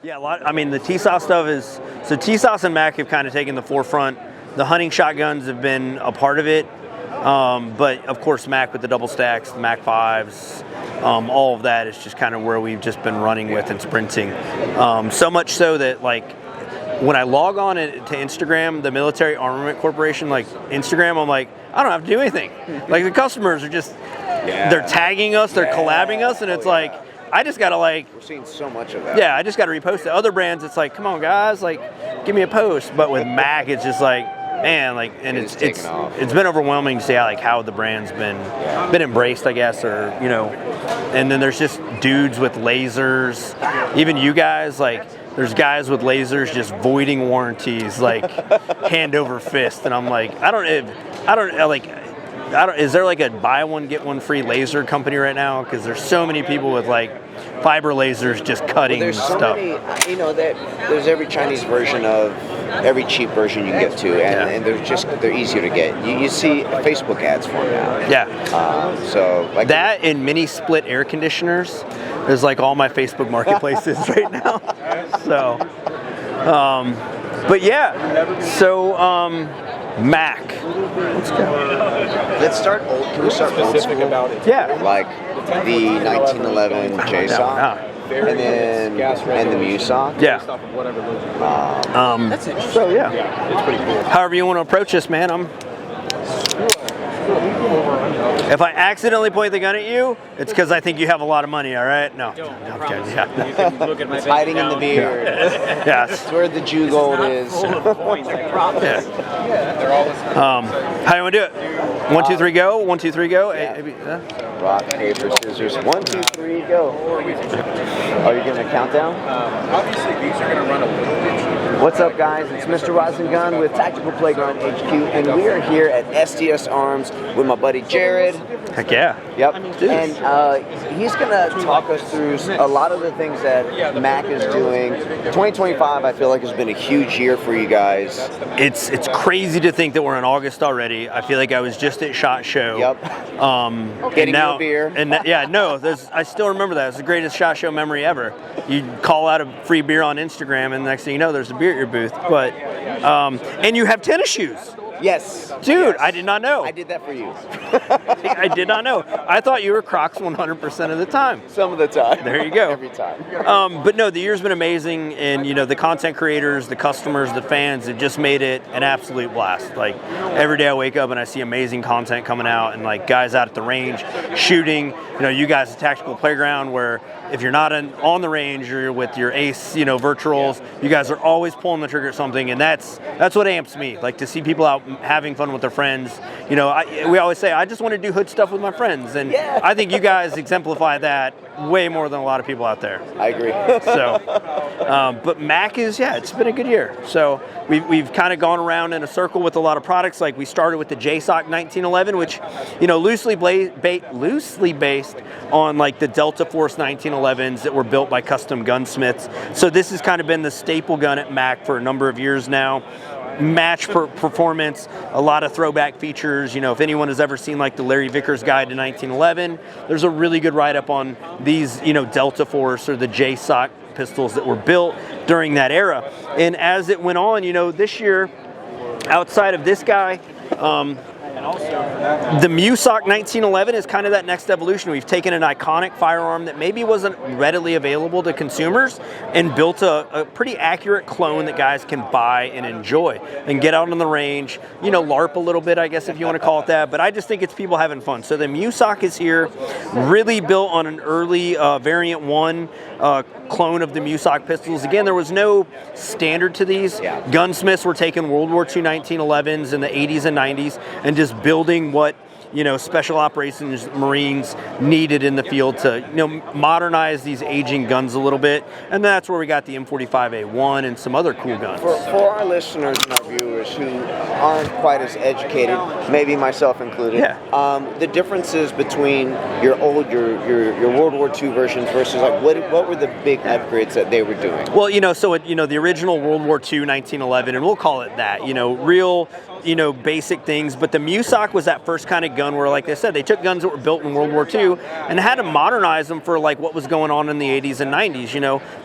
Yeah, a lot. I mean, the TSOS stuff is, so TSOS and Mac have kind of taken the forefront. The hunting shotguns have been a part of it. But of course, Mac with the double stacks, the Mac 5s, all of that is just kind of where we've just been running with and sprinting. So much so that, like, when I log on to Instagram, the Military Armament Corporation, like Instagram, I'm like, I don't have to do anything. Like, the customers are just, they're tagging us, they're collabing us, and it's like, I just gotta, like, we're seeing so much of that. Yeah, I just gotta repost it. Other brands, it's like, come on guys, like, give me a post. But with Mac, it's just like, man, like, and it's been overwhelming to see how the brand's been embraced, I guess, or, you know. And then there's just dudes with lasers. Even you guys, like, there's guys with lasers just voiding warranties, like, hand over fist. And I'm like, is there like a buy one get one free laser company right now? Because there's so many people with like fiber lasers just cutting stuff. Many, you know, there's every Chinese version of every cheap version you can get to, and they're easier to get. You see Facebook ads for them now. Yeah. So like that and mini split air conditioners is like all my Facebook marketplaces right now. So, but yeah. So. Mac. Let's go. Let's start old. Can we start old school? Yeah. Like the 1911 JSOC, and the MuSOC. Yeah. That's interesting. So yeah. It's pretty cool. However you want to approach this, man. If I accidentally point the gun at you, it's because I think you have a lot of money, all right? No. You can look at my It's hiding in the beard. Yes. It's where the Jew gold is. Yeah. How you want to do it? 1, 2, 3, go. 1, 2, 3, go. Rock, paper, scissors. 1, 2, 3, go. Are you giving a countdown? Obviously, these are going to run a little bit cheaper. What's up, guys? It's Mr. Gun with Tactical Playground HQ, and we are here at SDS Arms with my buddy Jared. Heck yeah. Yep. And he's going to talk us through a lot of the things that Mac is doing. 2025, I feel like, has been a huge year for you guys. It's crazy to think that we're in August already. I feel like I was just at SHOT Show. Yep. Getting now, a beer. I still remember that. It's the greatest SHOT Show memory ever. You call out a free beer on Instagram, and the next thing you know, there's a beer at your booth. But and you have tennis shoes. Yes. Dude, yes. I did not know. I did that for you. I did not know. I thought you were Crocs 100% of the time. Some of the time. There you go. Every time. But no, the year's been amazing, and, you know, the content creators, the customers, the fans, it just made it an absolute blast. Like, every day I wake up and I see amazing content coming out, and, like, guys out at the range shooting. You know, you guys at Tactical Playground, where if you're not on the range, you're with your ace, you know, virtuals, you guys are always pulling the trigger at something, and that's what amps me. Like, to see people out having fun with their friends. You know, we always say, I just want to do hood stuff with my friends, and I think you guys exemplify that way more than a lot of people out there. I agree. So, but Mac is, it's been a good year. So we've kind of gone around in a circle with a lot of products. Like, we started with the JSOC 1911, which, you know, loosely based on like the Delta Force 1911s that were built by custom gunsmiths. So this has kind of been the staple gun at Mac for a number of years now. Match performance, a lot of throwback features. You know, if anyone has ever seen like the Larry Vickers Guide to 1911, there's a really good write-up on these, you know, Delta Force or the JSOC pistols that were built during that era. And as it went on, you know, this year, outside of this guy, the MuSOC 1911 is kind of that next evolution. We've taken an iconic firearm that maybe wasn't readily available to consumers and built a pretty accurate clone that guys can buy and enjoy and get out on the range, you know, LARP a little bit, I guess, if you want to call it that. But I just think it's people having fun. So the MuSOC is here, really built on an early Variant 1 clone of the MuSOC pistols. Again, there was no standard to these. Gunsmiths were taking World War II 1911s in the 80s and 90s and just building what, you know, special operations Marines needed in the field to, you know, modernize these aging guns a little bit. And that's where we got the M45A1 and some other cool guns. For our listeners and our viewers who aren't quite as educated, maybe myself included, the differences between your World War II versions versus like what were the big upgrades that they were doing? Well, you know, so the original World War II 1911, and we'll call it that, you know, real basic things, but the MuSOC was that first kind of gun where, like I said, they took guns that were built in World War II and had to modernize them for like what was going on in the 80s and 90s.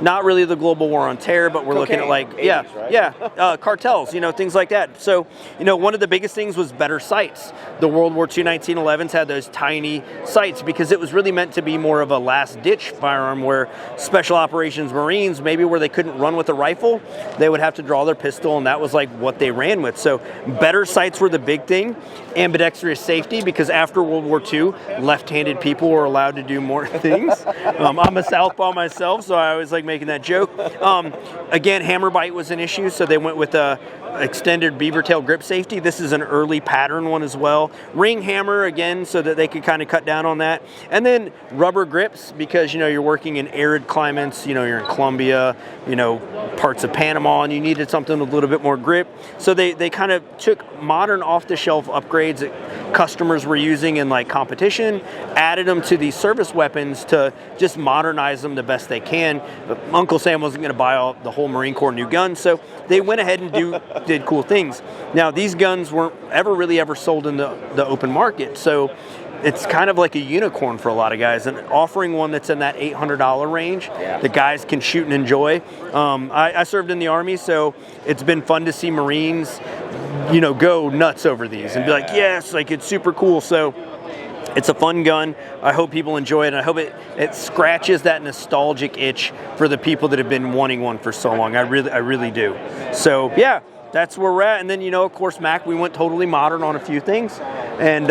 Not really the global war on terror, but we're looking at like 80s, right? cartels, things like that. So one of the biggest things was better sights. The World War II 1911s had those tiny sights because it was really meant to be more of a last ditch firearm where Special Operations Marines, maybe where they couldn't run with a rifle, they would have to draw their pistol, and that was like what they ran with. So better sights were the big thing. Ambidextrous safety, because after World War II, left-handed people were allowed to do more things. I'm a southpaw myself, so I always like making that joke. Again, hammer bite was an issue, so they went with a extended beaver tail grip safety. This is an early pattern one as well. Ring hammer, again, so that they could kind of cut down on that. And then rubber grips, because you're working in arid climates, you're in Colombia, parts of Panama, and you needed something with a little bit more grip. So they kind of took modern off-the-shelf upgrades that customers were using in like competition, added them to these service weapons to just modernize them the best they can. But Uncle Sam wasn't going to buy the whole Marine Corps new gun, so they went ahead and did cool things. Now, these guns weren't ever sold in the open market, so it's kind of like a unicorn for a lot of guys, and offering one that's in that $800 range that guys can shoot and enjoy. I served in the Army, so it's been fun to see Marines, go nuts over these and be like, yes, like it's super cool. So it's a fun gun. I hope people enjoy it, and I hope it scratches that nostalgic itch for the people that have been wanting one for so long. I really do. So yeah, that's where we're at. And then, of course, Mac, we went totally modern on a few things. And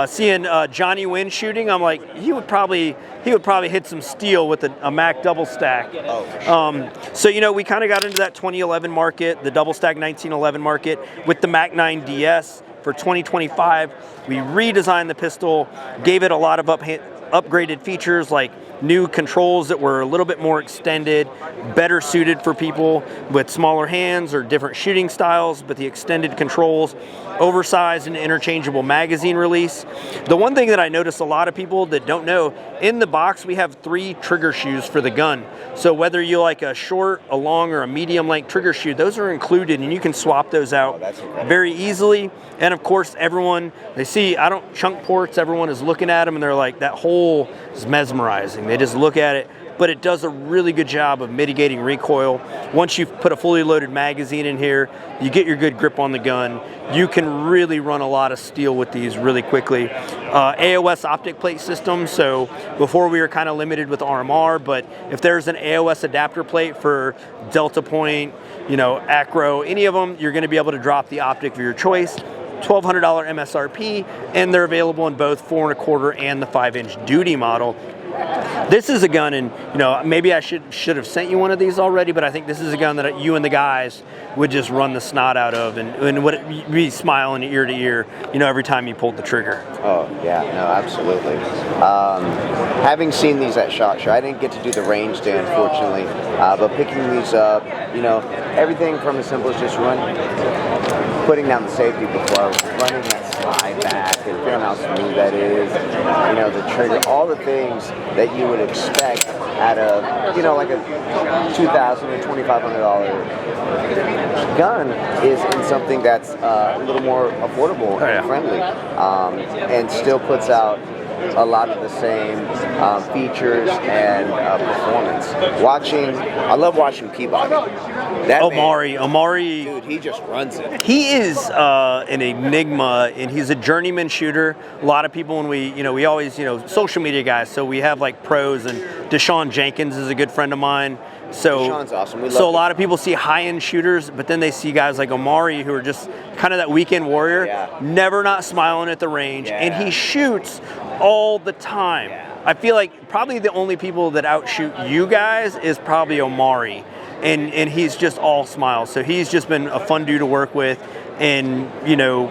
seeing Johnny Wynn shooting, I'm like, he would probably hit some steel with a Mac double stack. Oh, for sure. So we kind of got into that 2011 market, the double stack 1911 market with the Mac 9 DS. For 2025, we redesigned the pistol, gave it a lot of upgraded features like new controls that were a little bit more extended, better suited for people with smaller hands or different shooting styles, but the extended controls, oversized and interchangeable magazine release. The one thing that I noticed a lot of people that don't know, in the box we have 3 trigger shoes for the gun. So whether you like a short, a long, or a medium length trigger shoe, those are included and you can swap those out very easily. And of course, everyone, they see, chunk ports, everyone is looking at them and they're like, that hole is mesmerizing. They just look at it, but it does a really good job of mitigating recoil. Once you've put a fully loaded magazine in here, you get your good grip on the gun. You can really run a lot of steel with these really quickly. AOS optic plate system, so before we were kind of limited with RMR, but if there's an AOS adapter plate for Delta Point, Acro, any of them, you're going to be able to drop the optic of your choice. $1,200 MSRP, and they're available in both 4.25 and the 5-inch duty model. This is a gun, and maybe I should have sent you one of these already, but I think this is a gun that you and the guys would just run the snot out of, and would be smiling ear to ear, every time you pulled the trigger. Oh yeah, no, absolutely. Having seen these at SHOT Show, I didn't get to do the range day, unfortunately, but picking these up, everything from as simple as just putting down the safety before I was running that slide back and feeling how smooth that is, the trigger, all the things that you would expect out of, like a $2,000 or $2,500 gun is in something that's a little more affordable and friendly, and still puts out a lot of the same features and performance. I love watching Peabody. Omari, dude, he just runs it. He is an enigma, and he's a journeyman shooter. A lot of people, when we always, social media guys, so we have like pros, and Deshaun Jenkins is a good friend of mine. So Deshaun's awesome. So a lot of people see high-end shooters, but then they see guys like Omari who are just kind of that weekend warrior, never not smiling at the range, and he shoots all the time. I feel like probably the only people that outshoot you guys is probably Omari, and he's just all smiles. So he's just been a fun dude to work with, and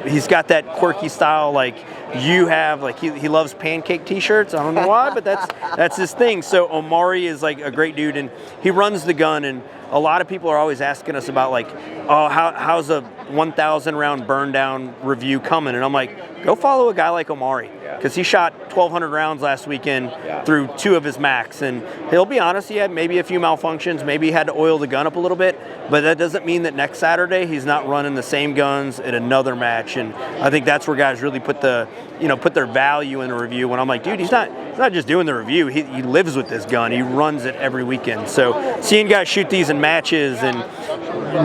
he's got that quirky style like you have. Like he loves pancake t-shirts. I don't know why, but that's his thing. So Omari is like a great dude, and he runs the gun, and a lot of people are always asking us about like, oh, how's a 1,000 round burn down review coming? And I'm like, go follow a guy like Omari, because he shot 1,200 rounds last weekend through 2 of his Macs, and he'll be honest, he had maybe a few malfunctions, maybe he had to oil the gun up a little bit, but that doesn't mean that next Saturday he's not running the same gun guns at another match, and I think that's where guys really put their value in the review. When I'm like, dude, he's not just doing the review, he lives with this gun, he runs it every weekend. So seeing guys shoot these in matches and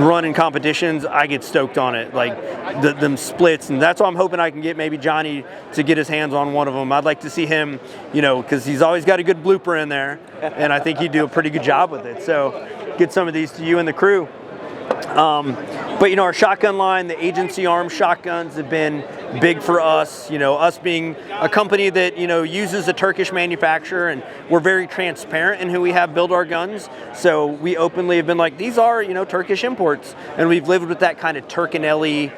run in competitions, I get stoked on it, like them splits, and that's why I'm hoping I can get maybe Johnny to get his hands on one of them. I'd like to see him, because he's always got a good blooper in there, and I think he'd do a pretty good job with it. So get some of these to you and the crew. But our shotgun line, the agency arms shotguns have been big for us. Us being a company that uses a Turkish manufacturer, and we're very transparent in who we have build our guns. So we openly have been like, these are Turkish imports, and we've lived with that kind of Turkinelli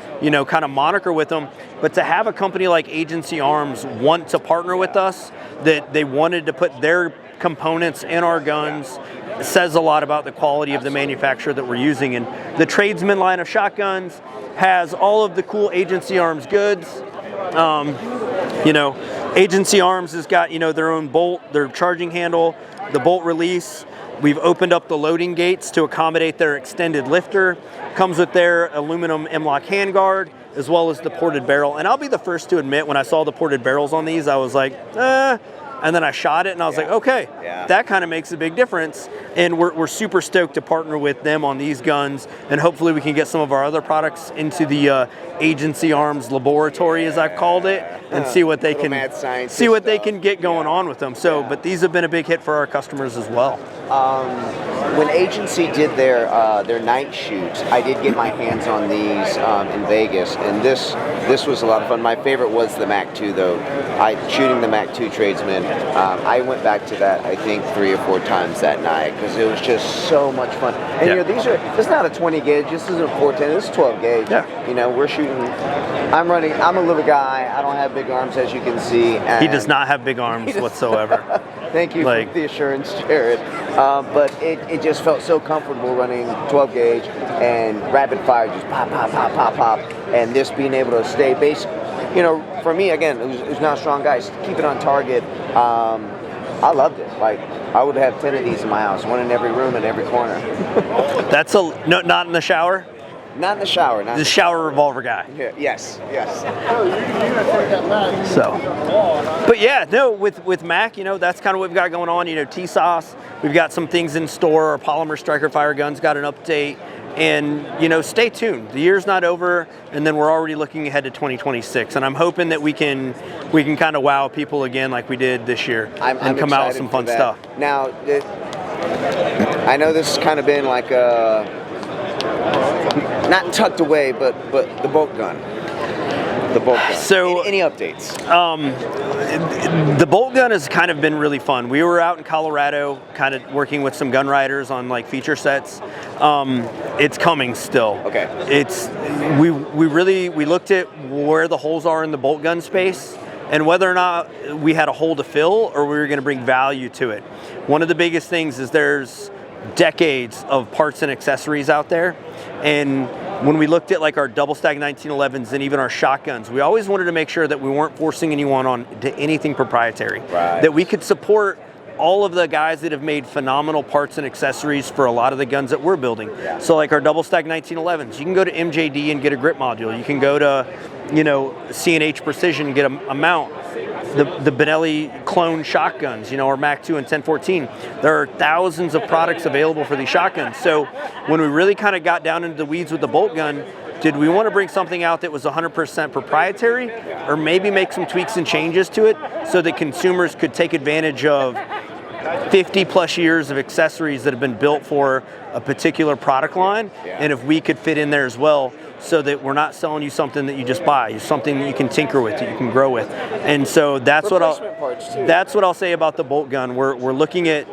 kind of moniker with them. But to have a company like Agency Arms want to partner with us, that they wanted to put their components in our guns, says a lot about the quality of the manufacturer that we're using. And the Tradesman line of shotguns has all of the cool Agency Arms goods. Agency Arms has got their own bolt, their charging handle, the bolt release. We've opened up the loading gates to accommodate their extended lifter. Comes with their aluminum M-LOK handguard, as well as the ported barrel. And I'll be the first to admit, when I saw the ported barrels on these, I was like, and then I shot it, and I was like, okay, that kind of makes a big difference. And we're super stoked to partner with them on these guns, and hopefully we can get some of our other products into the Agency Arms laboratory, as I've called it, and see what they can get going on with them. So, but these have been a big hit for our customers as well. When Agency did their night shoots, I did get my hands on these in Vegas, and this was a lot of fun. My favorite was the Mac 2, though. Shooting the Mac 2 Tradesman. I went back to that, I think, 3 or 4 times that night, because it was just so much fun. And it's not a 20 gauge, this isn't 410, this is 12 gauge. Yeah. We're shooting, I'm a little guy, I don't have big arms, as you can see. He does not have big arms whatsoever. Thank you for the assurance, Jared. But it just felt so comfortable running 12 gauge and rapid fire, just pop, pop, pop, pop, pop. And this being able to stay basic, for me, again, who's not a strong guy, keep it on target. I loved it. Like, I would have 10 of these in my house, one in every room and every corner. That's not in the shower? Not in the shower. The shower revolver guy. Yeah, yes. So, but yeah, no, with Mac, that's kind of what we've got going on. T-Sauce, we've got some things in store. Our polymer striker fire guns got an update. And, stay tuned. The year's not over, and then we're already looking ahead to 2026. And I'm hoping that we can kind of wow people again like we did this year and come out with some fun stuff. Now, I know this has kind of been like not tucked away, but the bolt gun. The bolt gun. So, any updates? The bolt gun has kind of been really fun. We were out in Colorado, kind of working with some gun riders on like feature sets. It's coming still. Okay. We looked at where the holes are in the bolt gun space, and whether or not we had a hole to fill or we were going to bring value to it. One of the biggest things is there's decades of parts and accessories out there, and when we looked at like our double stack 1911s and even our shotguns, we always wanted to make sure that we weren't forcing anyone on to anything proprietary. Right. That we could support all of the guys that have made phenomenal parts and accessories for a lot of the guns that we're building. Yeah. So like our double stack 1911s, you can go to MJD and get a grip module. You can go to, C&H Precision and get a mount. The Benelli clone shotguns, our Mac 2 and 1014. There are thousands of products available for these shotguns. So when we really kind of got down into the weeds with the bolt gun, did we want to bring something out that was 100% proprietary, or maybe make some tweaks and changes to it so that consumers could take advantage of 50 plus years of accessories that have been built for a particular product line, and if we could fit in there as well, so that we're not selling you something that you just buy, it's something that you can tinker with, that you can grow with. And so that's what I'll say about the bolt gun. We're looking at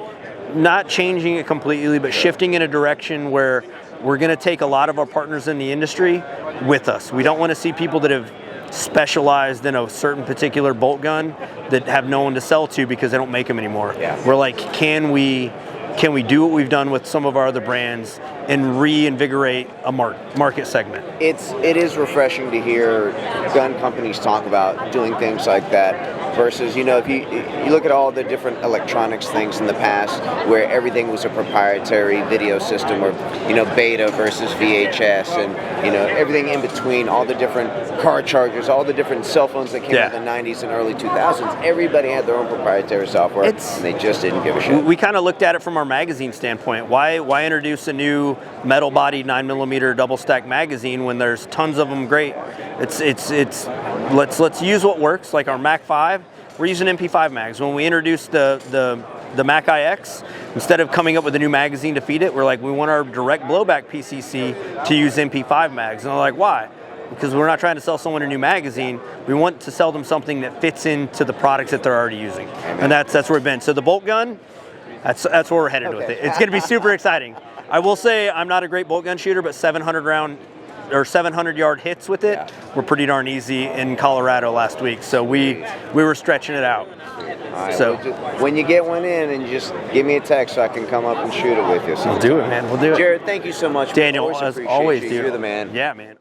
not changing it completely, but shifting in a direction where we're going to take a lot of our partners in the industry with us. We don't want to see people that have specialized in a certain particular bolt gun that have no one to sell to because they don't make them anymore. Yeah. We're like, can we do what we've done with some of our other brands and reinvigorate a market segment? It is refreshing to hear gun companies talk about doing things like that, versus, you know, if you look at all the different electronics things in the past where everything was a proprietary video system, or, you know, beta versus VHS, and, you know, everything in between, all the different car chargers, all the different cell phones that came out in the 90s and early 2000s, everybody had their own proprietary software, and they just didn't give a shit. We kind of looked at it from our magazine standpoint. Why introduce a new metal body 9mm double stack magazine when there's tons of them? Great. Let's use what works. Like our Mac 5, we're using MP5 mags. When we introduced the Mac iX, instead of coming up with a new magazine to feed it, we're like, we want our direct blowback PCC to use MP5 mags. And they're like, why? Because we're not trying to sell someone a new magazine. We want to sell them something that fits into the products that they're already using. And that's where we've been. So the bolt gun, that's where we're headed with it. It's going to be super exciting. I will say I'm not a great bolt gun shooter, but 700-yard hits with it were pretty darn easy in Colorado last week. So we were stretching it out. Right, so when you get one in, and just give me a text so I can come up and shoot it with you. We'll do it, man. We'll do it. Jared, thank you so much. Daniel, as always, dude. You're the man. Yeah, man.